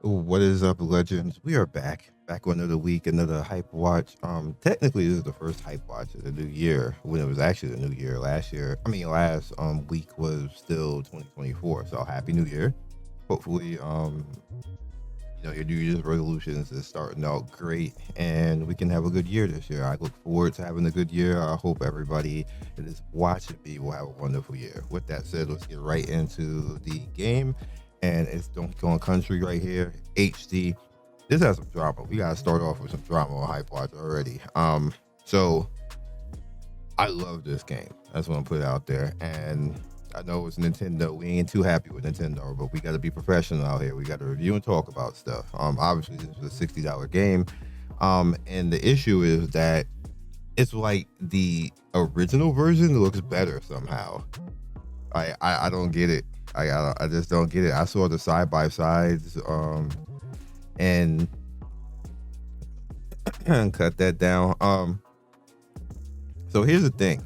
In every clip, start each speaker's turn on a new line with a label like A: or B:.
A: What is up, legends? We are back with another week, another hype watch. Technically, this is the first hype watch of the new year. When it was actually the new year last year. Last week was still 2024. So happy New Year. Hopefully, your New Year's resolutions is starting out great, and we can have a good year this year. I look forward to having a good year. I hope everybody that is watching me will have a wonderful year. With that said, let's get right into the game. And it's Don't Go on Country right here, HD. This has some drama. We gotta start off with some drama on Hype Watch already. So I love this game. That's what I'm putting out there. And I know it's Nintendo. We ain't too happy with Nintendo, but we gotta be professional out here. We gotta review and talk about stuff. Obviously this is a $60 game. And the issue is that it's like the original version looks better somehow. I don't get it. I just don't get it. I saw the side by sides, and cut that down. So here's the thing.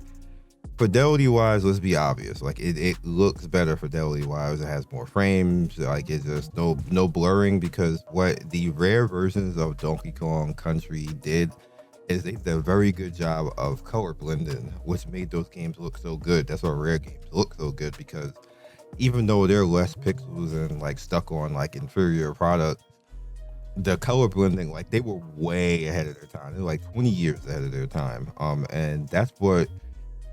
A: Fidelity wise, let's be obvious. Like it looks better fidelity wise. It has more frames. Like it's just no blurring, because what the rare versions of Donkey Kong Country did is they did a very good job of color blending, which made those games look so good. That's why rare games look so good, because even though they're less pixels and like stuck on like inferior products, the color blending, like they were way ahead of their time. They're like 20 years ahead of their time. And that's what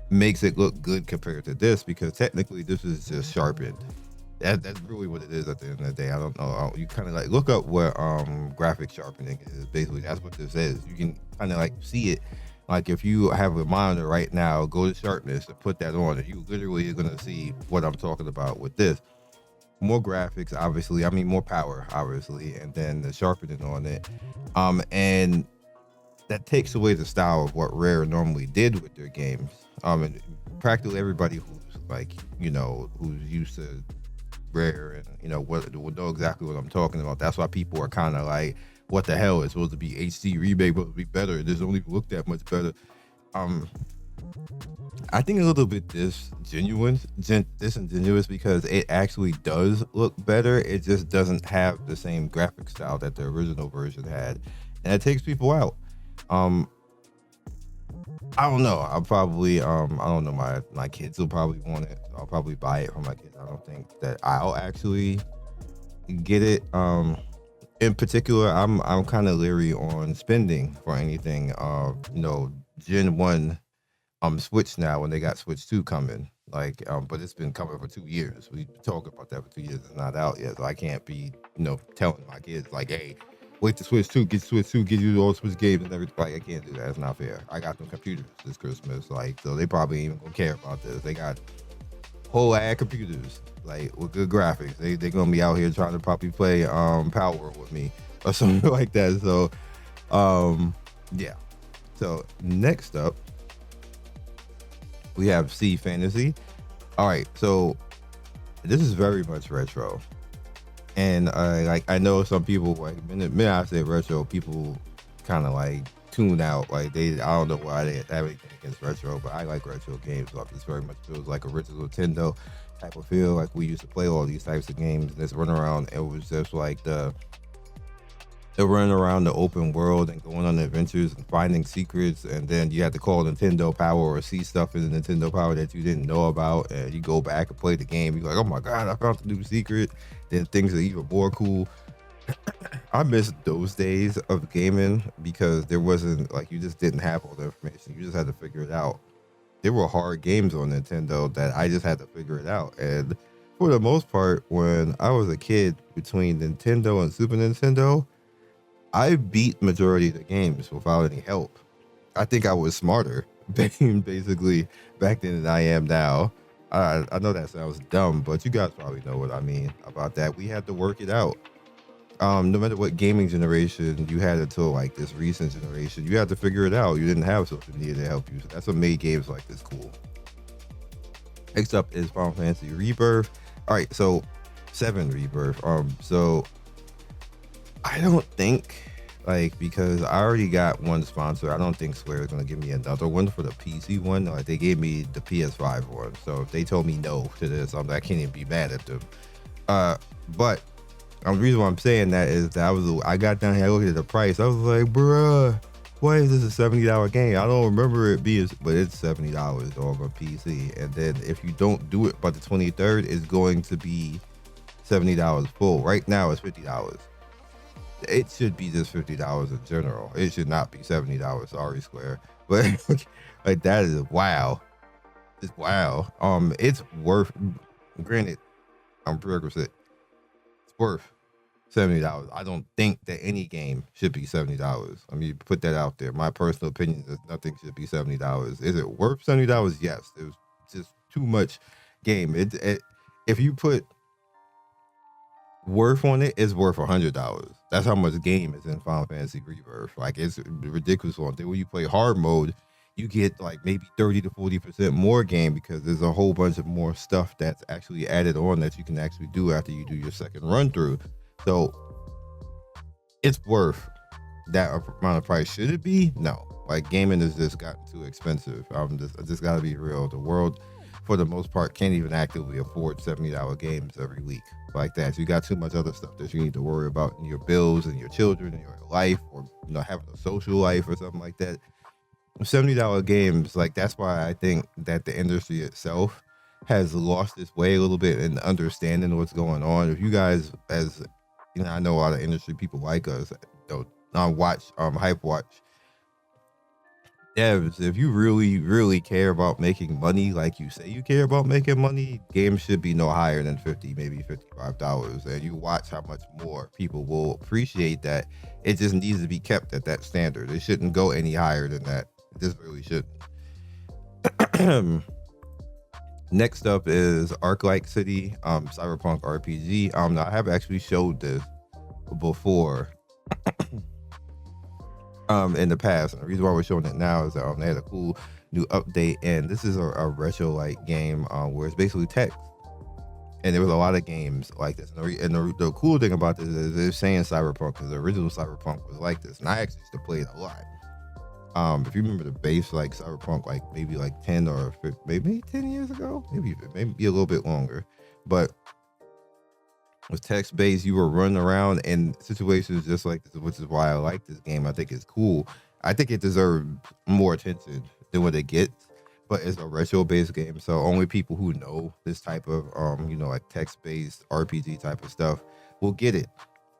A: makes it look good compared to this, because technically this is just sharpened. That's really what it is at the end of the day. I don't know. You kind of like look up what graphic sharpening is. Basically, that's what this is. You can kind of like see it. Like if you have a monitor right now, go to sharpness and put that on, and you literally are gonna see what I'm talking about with this. More graphics, obviously. More power, obviously, and then the sharpening on it. And that takes away the style of what Rare normally did with their games. And practically everybody who's like, who's used to Rare and will know exactly what I'm talking about. That's why people are kind of like, what the hell, it's supposed to be HD remake, supposed to be better. It doesn't even look that much better. I think a little bit disingenuous, because it actually does look better. It just doesn't have the same graphic style that the original version had, and it takes people out. I don't know. I'll probably I don't know, my kids will probably want it. I'll probably buy it for my kids. I don't think that I'll actually get it. In particular, I'm kind of leery on spending for anything. Gen 1 Switch now, when they got Switch 2 coming. But it's been coming for 2 years. We've been talking about that for 2 years. It's not out yet. So I can't be, telling my kids like, hey, wait to Switch 2, get Switch 2, get you all Switch games and everything. Like, I can't do that. It's not fair. I got them computers this Christmas. So they probably ain't even gonna care about this. They got whole ad computers, like with good graphics. They're gonna be out here trying to probably play Power World with me or something like that. So yeah. So next up, we have Sea Fantasy. All right, so this is very much retro, and I know some people, like when I say retro, people kind of like tune out. Like I don't know why they have anything against retro, but I like retro games. So this very much feels like original Nintendo type of feel. Like we used to play all these types of games. This run around, it was just like the running around the open world and going on adventures and finding secrets, and then you had to call Nintendo Power or see stuff in the Nintendo Power that you didn't know about, and you go back and play the game. You're like, oh my god, I found the new secret. Then things are even more cool. I miss those days of gaming, because there wasn't like, you just didn't have all the information. You just had to figure it out. There were hard games on Nintendo that I just had to figure it out. And for the most part, when I was a kid, between Nintendo and Super Nintendo, I beat majority of the games without any help. I think I was smarter basically back then than I am now. I know that sounds dumb, but you guys probably know what I mean about that. We had to work it out. No matter what gaming generation you had until like this recent generation, you had to figure it out. You didn't have social media to help you. So that's what made games like this cool. Next up is Final Fantasy Rebirth. All right, so 7 Rebirth. So I don't think, because I already got one sponsor, I don't think Square is going to give me another one for the PC one. Like, they gave me the PS5 one. So if they told me no to this, I can't even be mad at them. But The reason why I'm saying that is that I got down here, I looked at the price, I was like, bruh, why is this a $70 game? I don't remember it being, but it's $70 on my PC. And then if you don't do it by the 23rd, it's going to be $70 full. Right now it's $50. It should be just $50 in general. It should not be $70. Sorry, Square, but like that is wow. It's wow. It's worth. Granted, I'm prerequisite. It's worth $70. I don't think that any game should be $70. I mean, put that out there. My personal opinion is nothing should be $70. Is it worth $70? Yes. It was just too much game. If you put worth on it's worth $100. That's how much game is in Final Fantasy Rebirth. Like, it's ridiculous on there. When you play hard mode, you get like maybe 30 to 40% more game because there's a whole bunch of more stuff that's actually added on that you can actually do after you do your second run through. So it's worth that amount of price. Should it be? No. Like, gaming has just gotten too expensive. I just gotta be real. The world, for the most part, can't even actively afford $70 games every week like that. So you got too much other stuff that you need to worry about in your bills and your children and your life, or having a social life or something like that. $70 games, like, that's why I think that the industry itself has lost its way a little bit in understanding what's going on. If you guys, as I know a lot of industry people like us, watch HypeWatch. Devs, if you really, really care about making money, like you say you care about making money, games should be no higher than $50, maybe $55. And you watch how much more people will appreciate that. It just needs to be kept at that standard. It shouldn't go any higher than that. It just really shouldn't. Next up is Arike City, Cyberpunk RPG. I have actually showed this before. In the past, and the reason why we're showing it now is that they had a cool new update, and this is a retro-like game where it's basically text, and there was a lot of games like this. And the cool thing about this is they're saying Cyberpunk, because the original Cyberpunk was like this, and I actually used to play it a lot. If you remember the base, like Cyberpunk, like maybe like 10 or 15, maybe 10 years ago, maybe a little bit longer, but with text-based, you were running around in situations just like this, which is why I like this game. I think it's cool. I think it deserves more attention than what it gets, but it's a retro-based game, so only people who know this type of, like text-based RPG type of stuff will get it,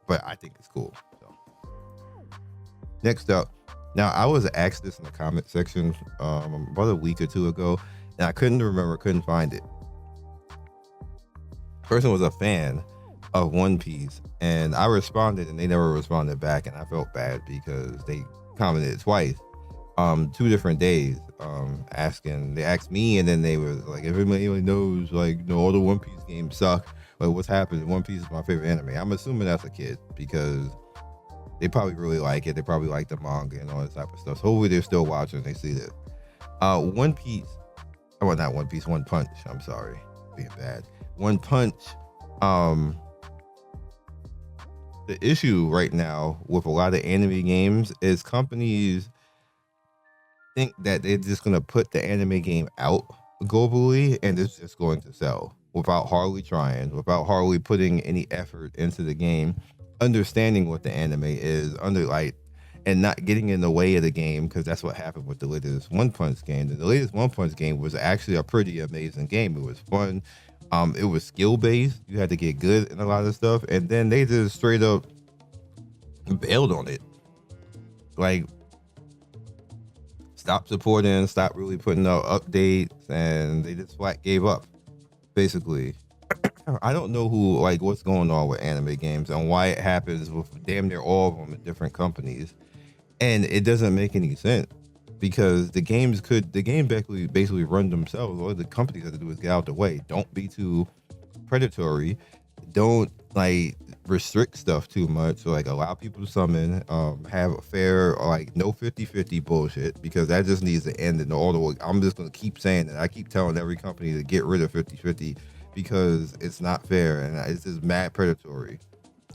A: but I think it's cool. So, next up, now I was asked this in the comment section about a week or two ago, and I couldn't find it. Person was a fan of One Piece, and I responded and they never responded back, and I felt bad because they commented twice, 2 different days, asking. They asked me, and then they were like, if anybody knows, like, all the One Piece games suck, like, what's happened? One Piece is my favorite anime. I'm assuming that's a kid because they probably really like it. They probably like the manga and all this type of stuff. So hopefully they're still watching. They see this. One Piece, well, not One Piece, One Punch. I'm sorry, being bad. One Punch. The issue right now with a lot of anime games is companies think that they're just going to put the anime game out globally and it's just going to sell without hardly trying, without hardly putting any effort into the game, understanding what the anime is, and not getting in the way of the game, because that's what happened with the latest One Punch game. The latest One Punch game was actually a pretty amazing game. It was fun. It was skill based. You had to get good in a lot of stuff, and then they just straight up bailed on it. Like, stopped supporting, stopped really putting out updates, and they just flat gave up, basically. I don't know what's going on with anime games and why it happens with damn near all of them at different companies, and it doesn't make any sense. Because the game basically run themselves. All the companies have to do is get out the way. Don't be too predatory. Don't restrict stuff too much. So allow people to summon. Have a fair, no 50-50 bullshit, because that just needs to end. And I'm just gonna keep saying that. I keep telling every company to get rid of 50-50 because it's not fair and it's just mad predatory.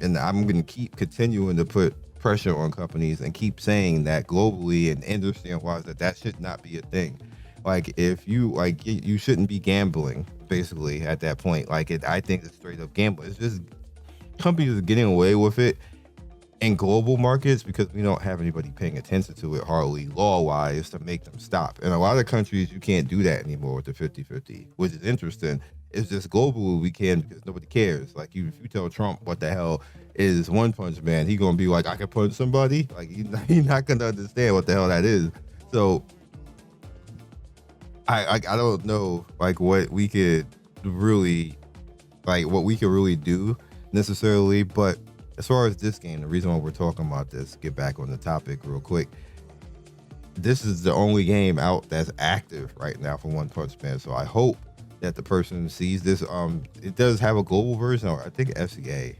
A: And I'm gonna keep continuing to put pressure on companies and keep saying that globally and industry-wise that should not be a thing. If you you shouldn't be gambling, basically, at that point. I think it's straight up gambling. It's just companies are getting away with it in global markets because we don't have anybody paying attention to it hardly law-wise to make them stop. In a lot of countries, you can't do that anymore with the 50-50, which is interesting. It's just globally we can because nobody cares. Like if you tell Trump what the hell is One Punch Man, he gonna be like, I can punch somebody. Like he's not gonna understand what the hell that is. So I don't know like what we could really do necessarily, but as far as this game, the reason why we're talking about this, get back on the topic real quick. This is the only game out that's active right now for One Punch Man. So I hope that the person sees this. It does have a global version, or I think FCA.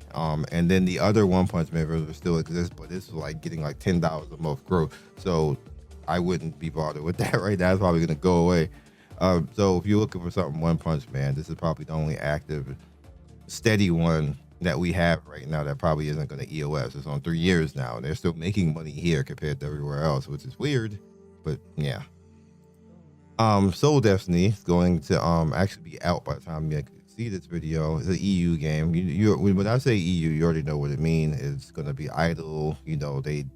A: And then the other One Punch Man version still exists, but this is like getting like $10 a month growth. So I wouldn't be bothered with that right now. It's probably gonna go away. So if you're looking for something One Punch Man, this is probably the only active, steady one that we have right now that probably isn't going to EOS. It's on 3 years now, and they're still making money here compared to everywhere else, which is weird, but yeah. Soul Destiny is going to actually be out by the time you see this video. It's an EU game. When I say EU, you already know what it means. It's going to be idle. You know, they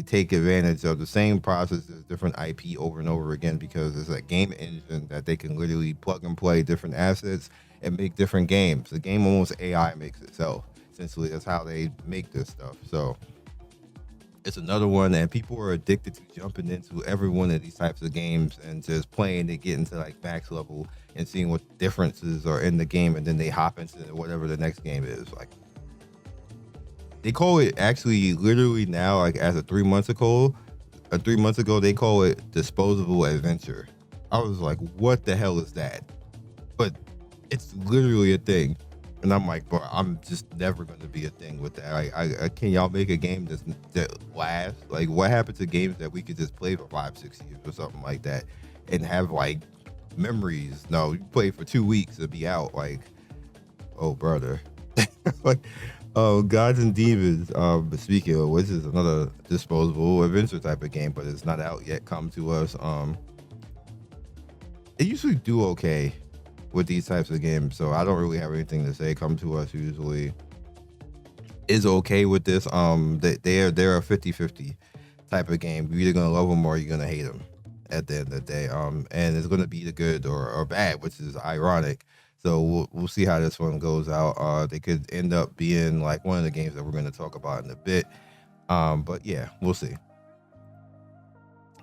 A: take advantage of the same processes, different IP over and over again, because it's a game engine that they can literally plug and play different assets and make different games. The game almost AI makes itself. Essentially, that's how they make this stuff. So it's another one, and people are addicted to jumping into every one of these types of games and just playing it, getting to like max level and seeing what differences are in the game, and then they hop into whatever the next game is. Like they call it actually literally now, like as of 3 months ago, they call it disposable adventure. I was like, what the hell is that? But it's literally a thing, and I'm like, bro, I'm just never going to be a thing with that. I can y'all make a game that lasts? Like, what happened to games that we could just play for 5-6 years or something like that and have like memories? No, you play for 2 weeks to be out. Like, oh brother. Like, Gods and Demons. Speaking of which, is another disposable adventure type of game, but it's not out yet. Come to us. It usually do okay with these types of games, so I don't really have anything to say. Come to us usually is okay with this. They're a 50-50 type of game. You're either gonna love them or you're gonna hate them at the end of the day. And it's gonna be either good or bad, which is ironic. So we'll see how this one goes out. They could end up being like one of the games that we're gonna talk about in a bit. But yeah, we'll see.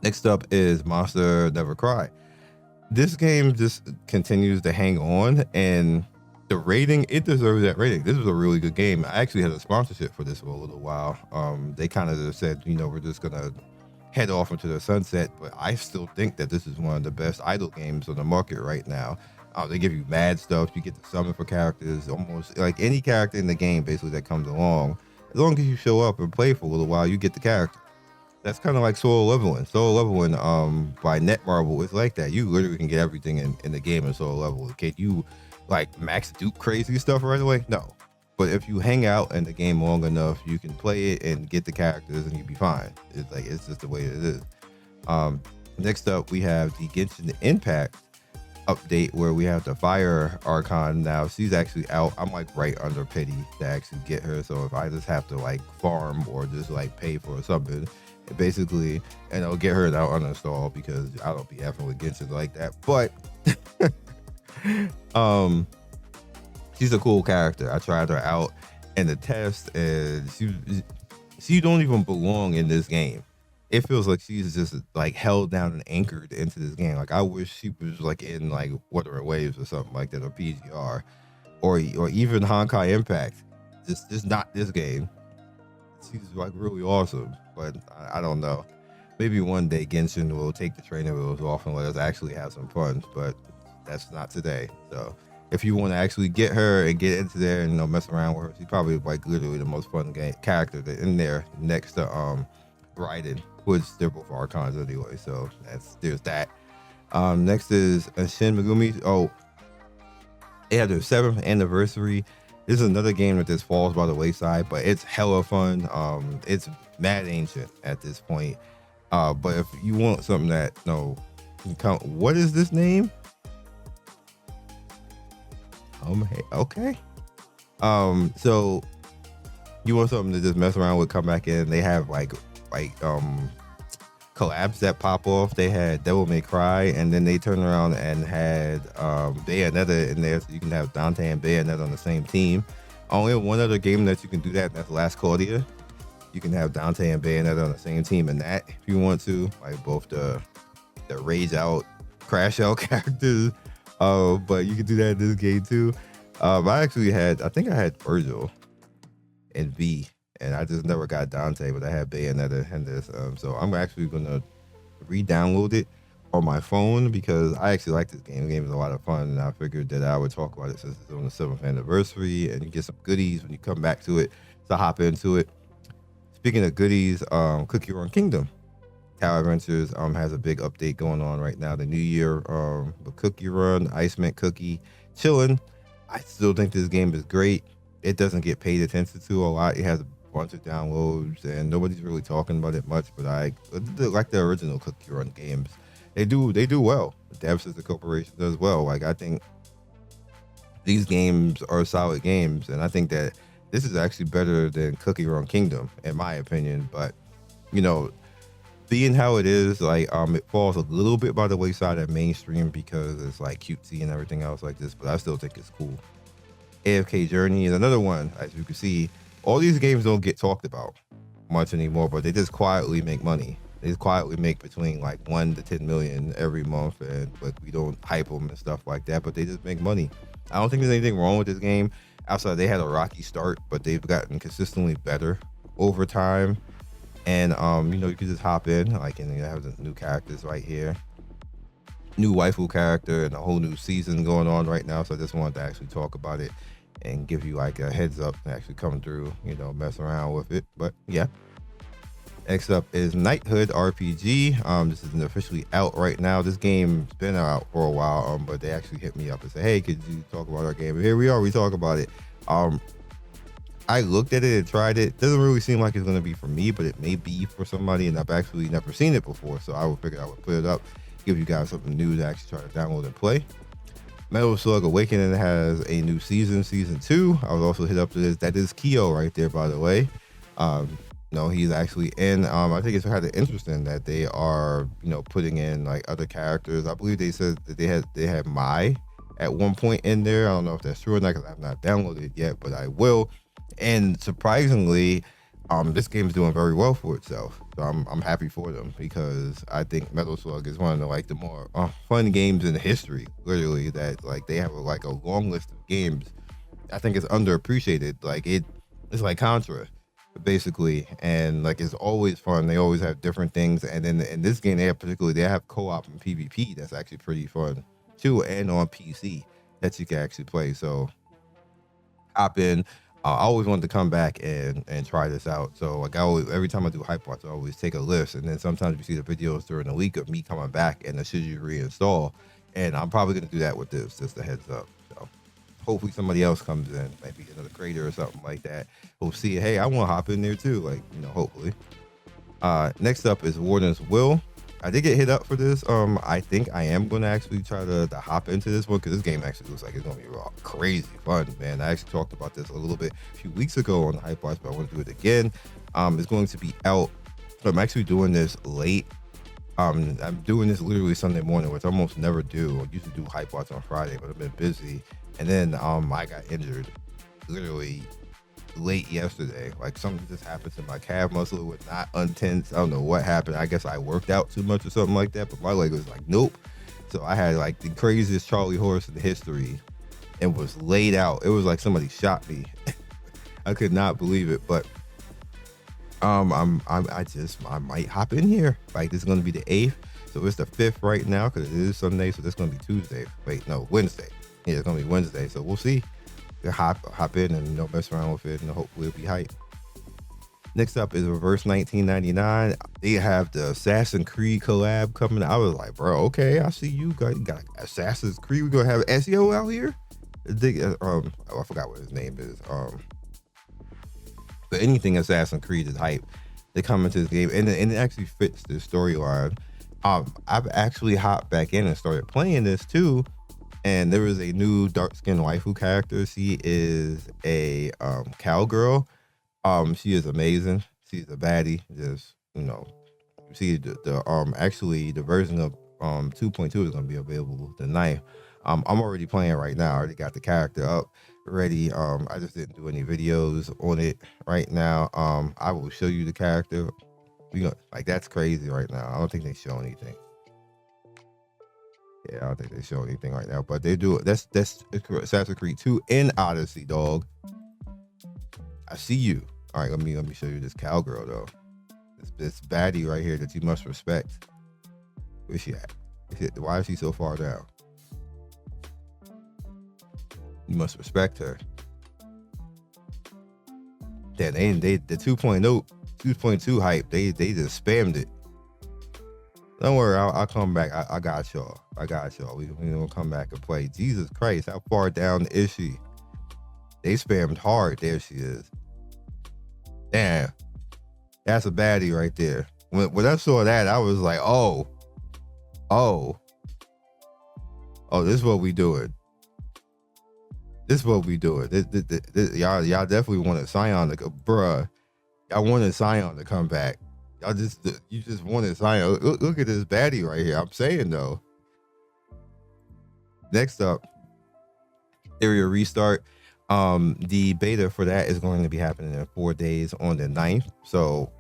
A: Next up is Monster Never Cry. This game just continues to hang on, and the rating, it deserves that rating. This was a really good game. I actually had a sponsorship for this for a little while. They kind of just said, you know, we're just gonna head off into the sunset, but I still think that this is one of the best idle games on the market right now. They give you mad stuff. You get to summon for characters, almost like any character in the game basically that comes along. As long as you show up and play for a little while, you get the character. That's kind of like solo leveling. Solo leveling by Netmarble is like that. You literally can get everything in the game in solo level. Can you like max dupe crazy stuff right away? No. But if you hang out in the game long enough, you can play it and get the characters and you'll be fine. It's just the way it is. Next up, we have the Genshin Impact update where we have the Fire Archon now. She's actually out. I'm like right under pity to actually get her. So if I just have to like farm or just like pay for something, basically, and I'll get her and I'll uninstall because I don't be effing with Genshin like that. But she's a cool character. I tried her out in the test, and she don't even belong in this game. It feels like she's just like held down and anchored into this game. Like I wish she was like in like Wuthering Waves or something like that, or PGR, or even Honkai Impact. Just not this game. She's like really awesome, but I don't know. Maybe one day Genshin will take the trainer wheels off and let us actually have some fun, but that's not today. So if you want to actually get her and get into there and mess around with her, she's probably like literally the most fun character in there next to Raiden, which they're both Archons anyway. So there's that. Next is Shin Megumi. Oh, they had their 7th anniversary. This is another game that just falls by the wayside, but it's hella fun. It's mad ancient at this point. But if you want something that what is this name? Okay. So You want something to just mess around with, come back in. They have like collabs that pop off. They had Devil May Cry, and then they turned around and had Bayonetta in there, so you can have Dante and Bayonetta on the same team. Only one other game that you can do that, and that's Last Claudia. You can have Dante and Bayonetta on the same team in that if you want to, like both the Rage Out, Crash Out characters. But you can do that in this game too. I think I had Virgil and V, and I just never got Dante, but I had Bayonetta and this. So I'm actually gonna re-download it on my phone because I actually like this game. The game is a lot of fun, and I figured that I would talk about it since it's on the 7th anniversary, and you get some goodies when you come back to it. So hop into it. Speaking of goodies, Cookie Run Kingdom Tower Adventures has a big update going on right now. The new year, the Cookie Run, Ice Mint Cookie, chilling. I still think this game is great. It doesn't get paid attention to a lot. It has a bunch of downloads, and nobody's really talking about it much. But I like the original Cookie Run games. They do well. Dev Sister Corporation does well. Like, I think these games are solid games, and I think that this is actually better than Cookie Run Kingdom, in my opinion. But you know, being how it is, like it falls a little bit by the wayside at mainstream because it's like cutesy and everything else like this. But I still think it's cool. AFK Journey is another one. As you can see, all these games don't get talked about much anymore, but they just quietly make money. They just quietly make between like 1 to 10 million every month, and but we don't hype them and stuff like that. But they just make money. I don't think there's anything wrong with this game. Outside, they had a rocky start, but they've gotten consistently better over time. And you can just hop in, like, and you have the new characters right here, new waifu character, and a whole new season going on right now. So I just wanted to actually talk about it and give you like a heads up to actually come through, mess around with it. But yeah. Next up is Knighthood RPG. This isn't officially out right now. This game's been out for a while, but they actually hit me up and said, hey, could you talk about our game? And here we are, we talk about it. I looked at it and tried it. Doesn't really seem like it's going to be for me, but it may be for somebody, and I've actually never seen it before. So I would figure I would put it up, give you guys something new to actually try to download and play. Metal Slug Awakening has a new season 2. I was also hit up to this. That is Kyo right there, by the way. No, he's actually in. I think it's kind of interesting that they are, putting in like other characters. I believe they said that they had Mai at one point in there. I don't know if that's true or not because I've not downloaded it yet, but I will. And surprisingly, this game is doing very well for itself. So I'm happy for them because I think Metal Slug is one of the more fun games in history. Literally, that like they have a long list of games. I think it's underappreciated. Like it's like Contra, basically, and like it's always fun. They always have different things, and then in this game they have co-op and PvP that's actually pretty fun too, and on PC that you can actually play. So hop in. I always wanted to come back and try this out. So like every time I do HypeWatch, I always take a list, and then sometimes you see the videos during the week of me coming back and the should you reinstall, and I'm probably gonna do that with this, just a heads up. So hopefully somebody else comes in, maybe another creator or something like that, who'll see, hey, I want to hop in there too, hopefully. Next up is Wardens Will. I did get hit up for this. I think I am going to actually try to hop into this one because this game actually looks like it's going to be crazy fun, man. I actually talked about this a little bit a few weeks ago on the HypeWatch, but I want to do it again. It's going to be out. So I'm actually doing this late. I'm doing this literally Sunday morning, which I almost never do. I usually do HypeWatch on Friday, but I've been busy. And then I got injured literally late yesterday. Like something just happened to my calf muscle. It was not untense. I don't know what happened. I guess I worked out too much or something like that, but my leg was like, nope. So I had like the craziest Charlie horse in history and was laid out. It was like somebody shot me. I could not believe it, but I might hop in here. Like this is going to be the 8th. So it's the 5th right now because it is Sunday. So this is going to be Tuesday. Wait, no, Wednesday. Yeah, it's going to be Wednesday. So we'll see. Hop in and mess around with it, and hopefully it'll be hype. Next up is Reverse 1999. They have the Assassin's Creed collab coming. I was like, bro, okay, I see you guys got Assassin's Creed. We're gonna have SEO out here. I forgot what his name is. But anything Assassin's Creed is hype. They come into this game, and it actually fits the storyline. I've actually hopped back in and started playing this too. And there is a new dark-skinned waifu character. She is a cowgirl. She is amazing. She's a baddie. Just, you know, see the actually the version of 2.2 is going to be available tonight. I'm already playing right now. I already got the character up ready. I just didn't do any videos on it right now. I will show you the character. Like, that's crazy right now. I don't think they show anything. Yeah, I don't think they show anything right now, but they do. That's Assassin's Creed 2 in Odyssey, dog. I see you. All right, let me show you this cowgirl though. This baddie right here that you must respect. Where's she at? Why is she so far down? You must respect her. Yeah, they the 2.2 hype. They just spammed it. Don't worry, I'll come back. I got y'all. We gonna come back and play. Jesus Christ, how far down is she? They spammed hard. There she is. Damn, that's a baddie right there. When I saw that, I was like, oh, this is what we doing. Y'all definitely wanted Scion to go, bruh. Y'all wanted Scion to come back. You just wanted Scion. Look at this baddie right here. I'm saying though. Next up, area restart. The beta for that is going to be happening in 4 days on the 9th. So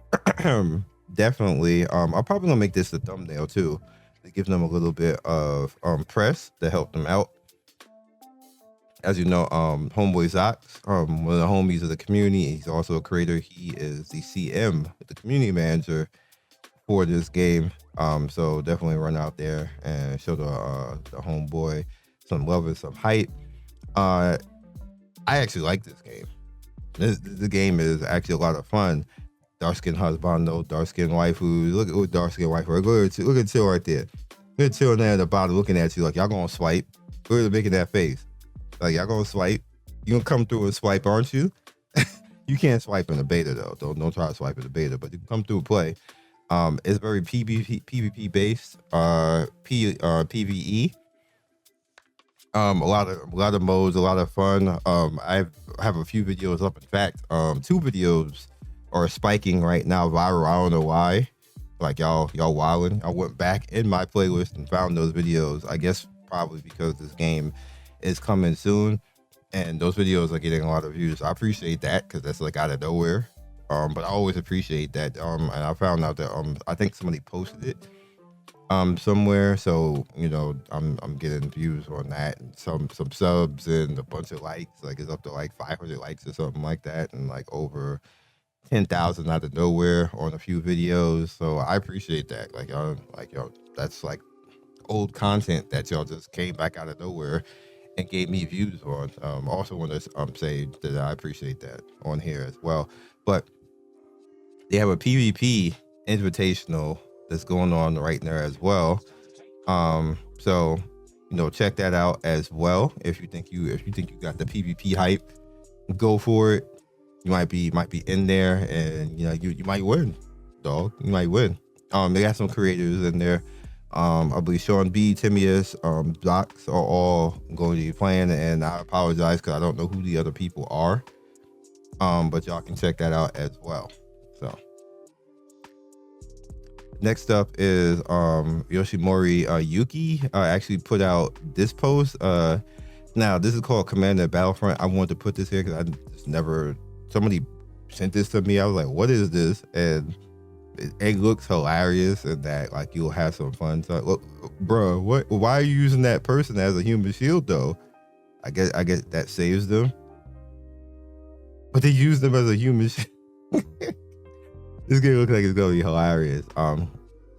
A: definitely, I'm probably gonna make this the thumbnail too, to give them a little bit of press to help them out. As you know, Homeboy Zox, one of the homies of the community. He's also a creator. He is the CM, the community manager for this game. So definitely run out there and show the homeboy some love and some hype. I actually like this game. The game is actually a lot of fun. Dark skin husbando, dark skin waifu. Look at dark skin waifu. Look at Chill right there. Look at Chill there at the bottom looking at you like y'all gonna swipe. Look at making that face. Like, y'all gonna swipe. You gonna come through and swipe, aren't you? You can't swipe in the beta though. Don't try to swipe in the beta, but you can come through and play. It's very PvP based, PvE. A lot of modes, a lot of fun. I have a few videos up. In fact, 2 videos are spiking right now viral. I don't know why. Like, y'all wilding. I went back in my playlist and found those videos. I guess probably because this game is coming soon and those videos are getting a lot of views. I appreciate that because that's like out of nowhere. But I always appreciate that. And I found out that I think somebody posted it somewhere, so you know, I'm getting views on that and some subs and a bunch of likes. Like, it's up to like 500 likes or something like that, and like over 10,000 out of nowhere on a few videos. So I appreciate that. Like y'all, that's like old content that y'all just came back out of nowhere and gave me views on. Also want to say that I appreciate that on here as well. But they have a PvP invitational that's going on right there as well. So you know, check that out as well. If you think you got the PvP hype, go for it. You might be in there, and you know, you might win, dog. You might win. They got some creators in there. I believe Sean B, Timius, Zox are all going to be playing, and I apologize because I don't know who the other people are. But y'all can check that out as well. So next up is Yoshimori Yuki actually put out this post. Now this is called Commander Battlefront. I wanted to put this here because I just never, somebody sent this to me. I was like, what is this? And it looks hilarious, and that like you'll have some fun. So, look, bro, why are you using that person as a human shield though? I guess that saves them, but they use them as a human shield. This game looks like it's gonna be hilarious.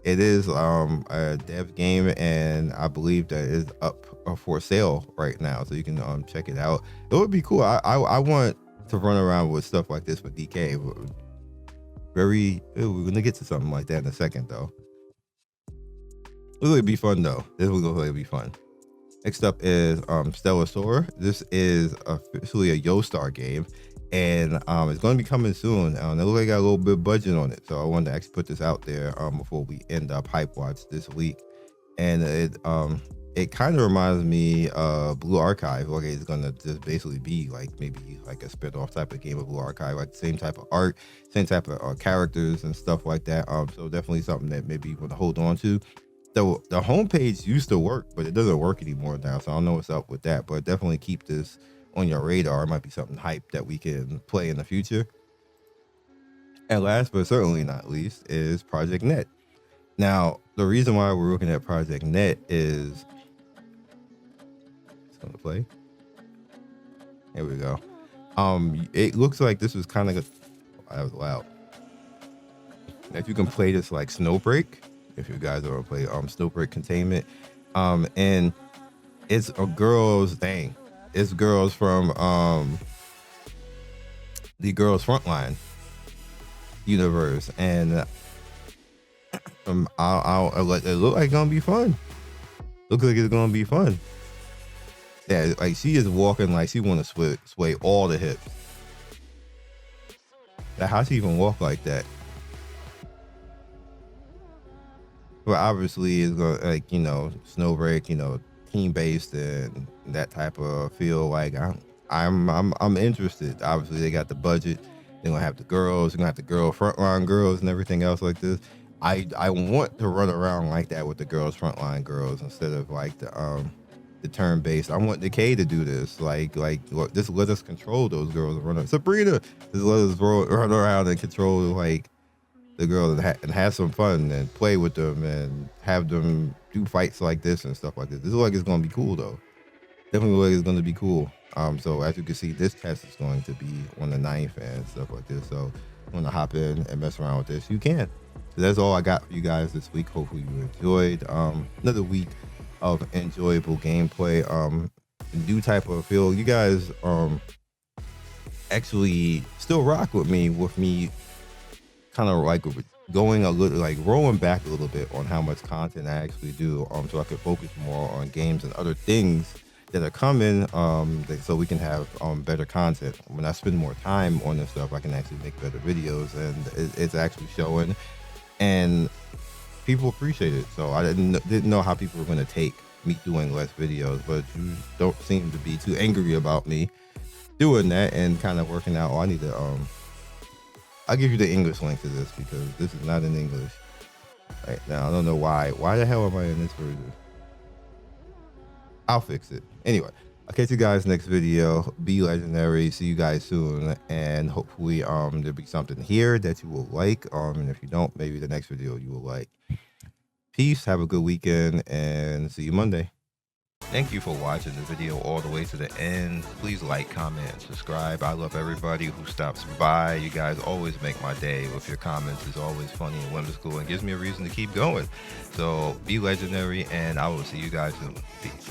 A: It is a dev game, and I believe that it's up for sale right now, so you can check it out. It would be cool. I want to run around with stuff like this with DK. We're gonna get to something like that in a second though. It would be fun though. This will really be fun. Next up is Stellar Soar. This is officially a YoStar game, and it's going to be coming soon. It looks like I got a little bit of budget on it, so I wanted to actually put this out there before we end up HypeWatch this week. And it it kind of reminds me of Blue Archive. Okay, it's gonna just basically be like maybe like a spin-off type of game of Blue Archive, like the same type of art, same type of characters and stuff like that. So definitely something that maybe you want to hold on to. The homepage used to work, but it doesn't work anymore now. So I don't know what's up with that, but definitely keep this on your radar. It might be something hype that we can play in the future. And last but certainly not least is Project Net. Now, the reason why we're looking at Project Net is it's going to play. Here we go. It looks like this was kind of that was loud. If you can play this like Snowbreak, if you guys ever play Snowbreak Containment, and it's a girls thing. It's girls from the Girls Frontline universe, and it look like it's gonna be fun. Looks like it's gonna be fun. Yeah, like she is walking like she want to sway all the hips. How she even walk like that? Well, obviously it's gonna, like, you know, Snowbreak, you know, team based and that type of feel. Like I'm interested. Obviously they got the budget. They're gonna have the girls. They're gonna have the girl frontline girls and everything else like this. I want to run around like that with the girls frontline girls instead of like the turn based. I want the K to do this. Like just let us control those girls and run around. Sabrina, just let us run around and control like the girls and have some fun and play with them and have them do fights like this and stuff like this. This looks like it's gonna be cool though. Definitely looks like it's gonna be cool. So as you can see, this test is going to be on the 9th and stuff like this. So if you want to hop in and mess around with this, you can. So that's all I got for you guys this week. Hopefully you enjoyed another week of enjoyable gameplay. New type of feel. You guys actually still rock with me kind of like going a little, like rolling back a little bit on how much content I actually do, so I can focus more on games and other things that are coming, so we can have better content. When I spend more time on this stuff, I can actually make better videos, and it's actually showing, and people appreciate it. So I didn't know how people were going to take me doing less videos, but you don't seem to be too angry about me doing that and kind of working out. I need to I'll give you the English link to this because this is not in English right now. I don't know why the hell am I in this version? I'll fix it. Anyway, I'll catch you guys next video. Be legendary. See you guys soon, and hopefully there'll be something here that you will like, and if you don't, maybe the next video you will like. Peace, have a good weekend, and see you Monday. Thank you for watching the video all the way to the end. Please like, comment, and subscribe. I love everybody who stops by. You guys always make my day with your comments. It's always funny and whimsical and gives me a reason to keep going. So be legendary, and I will see you guys soon. Peace.